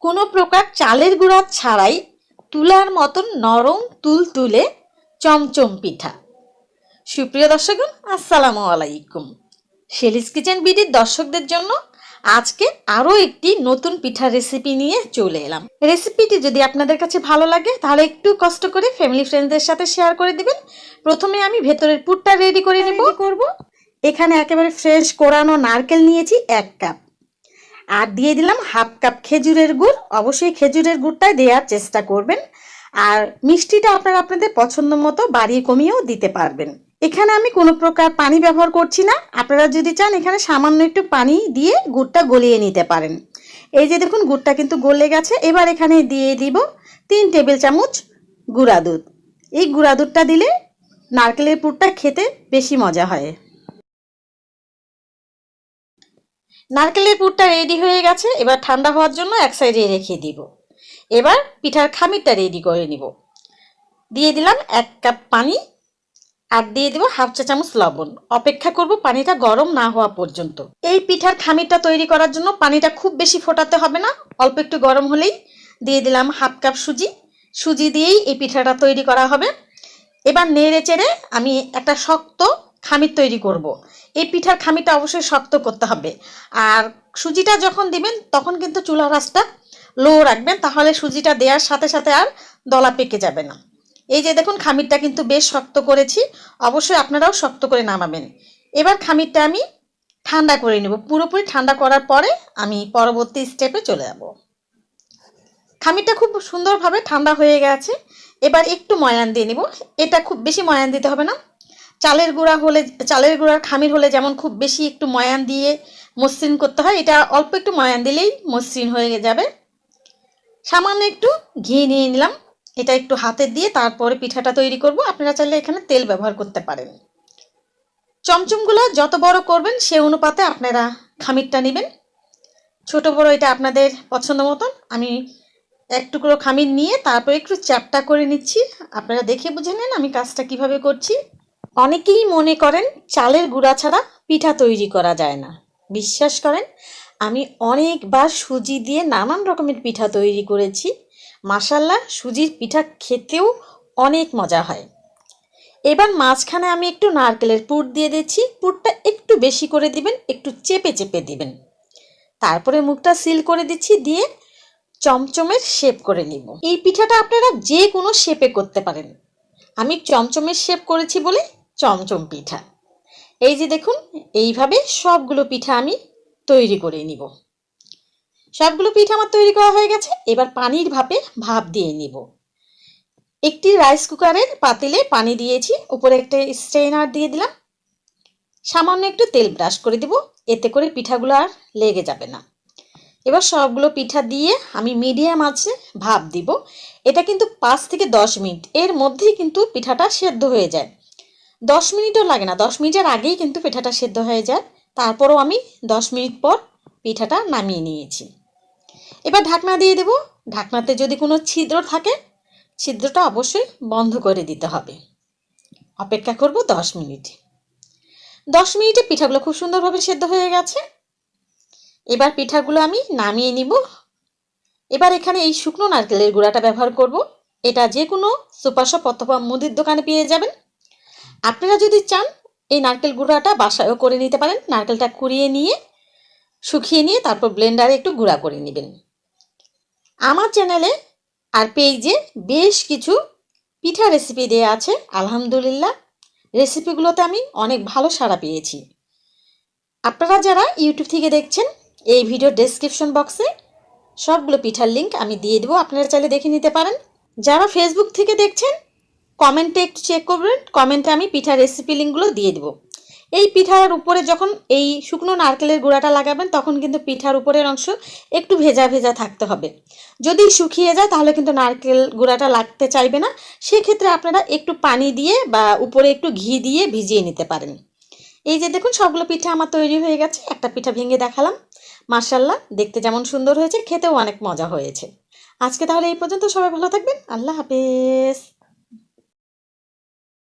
কোনো প্রকার চালের গুঁড়া ছাড়াই তুলার মতন নরম তুলতুলে চমচম পিঠা। সুপ্রিয় দর্শকগণ, আসসালামু আলাইকুম। শেলিস কিচেন বিডির দর্শকদের জন্য আজকে আরও একটি নতুন পিঠার রেসিপি নিয়ে চলে এলাম। রেসিপিটি যদি আপনাদের কাছে ভালো লাগে তাহলে একটু কষ্ট করে ফ্যামিলি ফ্রেন্ডসদের সাথে শেয়ার করে দিবেন। প্রথমে আমি ভেতরের পুরটা রেডি করে করব। এখানে একেবারে ফ্রেশ কোরানো নারকেল নিয়েছি 1 কাপ, আর দিয়ে দিলাম হাফ কাপ খেজুরের গুড়। অবশ্যই খেজুরের গুড়টাই দেওয়ার চেষ্টা করবেন, আর মিষ্টিটা আপনারা আপনাদের পছন্দ মতো বাড়িয়ে কমিয়েও দিতে পারবেন। এখানে আমি কোনো প্রকার পানি ব্যবহার করছি না। আপনারা যদি চান এখানে সামান্য একটু পানি দিয়ে গুড়টা গলিয়ে নিতে পারেন। এই যে দেখুন, গুড়টা কিন্তু গলে গেছে। এবার এখানে দিয়ে দিব 3 টেবিল চামচ গুঁড়া দুধ। এই গুঁড়া দুধটা দিলে নারকেলের পুরটা খেতে বেশি মজা হয়। নারকেলের পুরটা রেডি হয়ে গেছে। এবার ঠান্ডা হওয়ার জন্য এক সাইডে রেখে দিব। এবার পিঠার খামিরটা রেডি করে নিব। দিয়ে দিলাম 1 কাপ পানি, আর দিয়ে দেবো হাফ চা চামচ লবণ। অপেক্ষা করব পানিটা গরম না হওয়া পর্যন্ত। এই পিঠার খামিরটা তৈরি করার জন্য পানিটা খুব বেশি ফোটাতে হবে না, অল্প একটু গরম হলেই দিয়ে দিলাম হাফ কাপ সুজি। সুজি দিয়েই এই পিঠাটা তৈরি করা হবে। এবার নেড়ে চেড়ে আমি একটা শক্ত খামির তৈরি করব। এই পিঠার খামিরটা অবশ্যই শক্ত করতে হবে। আর সুজিটা যখন দিবেন তখন কিন্তু চুলার আঁচটা লো রাখবেন, তাহলে সুজিটা দেওয়ার সাথে সাথে আর দলা পেকে যাবে না। এই যে দেখুন, খামিরটা কিন্তু বেশ শক্ত করেছি। অবশ্যই আপনারাও শক্ত করে নামাবেন। এবার খামিরটা আমি ঠান্ডা করে নেব। পুরোপুরি ঠান্ডা করার পরে আমি পরবর্তী স্টেপে চলে যাব। খামিরটা খুব সুন্দরভাবে ঠান্ডা হয়ে গেছে। এবার একটু ময়ান দিয়ে নিব। এটা খুব বেশি ময়ান দিতে হবে না। চালের গুঁড়ার খামির হলে যেমন খুব বেশি একটু ময়ান দিয়ে মসৃণ করতে হয়, এটা অল্প একটু ময়ান দিলেই মসৃণ হয়ে যাবে। সামান্য একটু ঘি নিয়ে নিলাম। এটা একটু হাতে দিয়ে তারপরে পিঠাটা তৈরি করব। আপনারা চাইলে এখানে তেল ব্যবহার করতে পারেন। চমচমগুলো যত বড় করবেন সে অনুপাতে আপনারা খামিরটা নেবেন। ছোট বড় এটা আপনাদের পছন্দ মতন। আমি এক টুকরো খামির নিয়ে তারপর একটু চ্যাপটা করে নিচ্ছি। আপনারা দেখে বুঝে নেন আমি কাজটা কিভাবে করছি। অনেকেই মনে করেন চালের গুঁড়া ছাড়া পিঠা তৈরি করা যায় না। বিশ্বাস করেন, আমি অনেকবার সুজি দিয়ে নানান রকমের পিঠা তৈরি করেছি। মাশাআল্লাহ, সুজির পিঠা খেতেও অনেক মজা হয়। এবার মাঝখানে আমি একটু নারকেলের পুর দিয়ে দিচ্ছি। পুরটা একটু বেশি করে দিবেন, একটু চেপে চেপে দিবেন। তারপরে মুখটা সিল করে দিচ্ছি, দিয়ে চমচমের শেপ করে নিব। এই পিঠাটা আপনারা যে কোনো শেপে করতে পারেন। আমি চমচমের শেপ করেছি বলে চমচম পিঠা। এই যে দেখুন, এইভাবে সবগুলো পিঠা আমি তৈরি করে নিব। সবগুলো পিঠা আমার তৈরি করা হয়ে গেছে। এবার পানির ভাপ দিয়ে নিব। একটি রাইস কুকারের পাতিলে পানি দিয়েছি, উপরে একটা স্ট্রেনার দিয়ে দিলাম। সামান্য একটু তেল ব্রাশ করে দিব, এতে করে পিঠাগুলো আর লেগে যাবে না। এবার সবগুলো পিঠা দিয়ে আমি মিডিয়াম আঁচে ভাপ দিব। এটা কিন্তু 5 থেকে 10 মিনিট এর মধ্যেই কিন্তু পিঠাটা সেদ্ধ হয়ে যায়। 10 মিনিটও লাগে না, 10 মিনিটের আগেই কিন্তু পিঠাটা সেদ্ধ হয়ে যায়। তারপরও আমি 10 মিনিট পর পিঠাটা নামিয়ে নিয়েছি। এবার ঢাকনা দিয়ে দেব। ঢাকনাতে যদি কোনো ছিদ্র থাকে ছিদ্রটা অবশ্যই বন্ধ করে দিতে হবে। অপেক্ষা করব 10 মিনিট। 10 মিনিটে পিঠাগুলো খুব সুন্দরভাবে সেদ্ধ হয়ে গেছে। এবার পিঠাগুলো আমি নামিয়ে নিব। এবার এখানে এই শুকনো নারকেলের গুঁড়াটা ব্যবহার করব। এটা যে কোনো সুপার শপ অথবা মুদির দোকানে পেয়ে যাবেন। আপনারা যদি চান এই নারকেল গুঁড়াটা বাসায়ও করে নিতে পারেন। নারকেলটা কুড়িয়ে নিয়ে শুকিয়ে নিয়ে তারপর ব্লেন্ডারে একটু গুঁড়া করে নেবেন। আমার চ্যানেলে আর পেজে বেশ কিছু পিঠা রেসিপি দেওয়া আছে। আলহামদুলিল্লাহ, রেসিপিগুলোতে আমি অনেক ভালো সাড়া পেয়েছি। আপনারা যারা ইউটিউব থেকে দেখছেন, এই ভিডিও ডেসক্রিপশন বক্সে সবগুলো পিঠার লিঙ্ক আমি দিয়ে দেবো, আপনারা চাইলে দেখে নিতে পারেন। যারা ফেসবুক থেকে দেখছেন কমেন্টে একটু চেক করবেন, কমেন্টে আমি পিঠার রেসিপি লিঙ্কগুলো দিয়ে দেবো। এই পিঠার উপরে যখন এই শুকনো নারকেলের গুঁড়াটা লাগাবেন তখন কিন্তু পিঠার উপরের অংশ একটু ভেজা ভেজা থাকতে হবে। যদি শুকিয়ে যায় তাহলে কিন্তু নারকেল গুঁড়াটা লাগতে চাইবে না। সেক্ষেত্রে আপনারা একটু পানি দিয়ে বা উপরে একটু ঘি দিয়ে ভিজিয়ে নিতে পারেন। এই যে দেখুন, সবগুলো পিঠা আমার তৈরি হয়ে গেছে। একটা পিঠা ভেঙে দেখালাম। মাশাআল্লাহ, দেখতে যেমন সুন্দর হয়েছে খেতেও অনেক মজা হয়েছে। আজকে তাহলে এই পর্যন্ত। সবাই ভালো থাকবেন। আল্লাহ হাফেজ।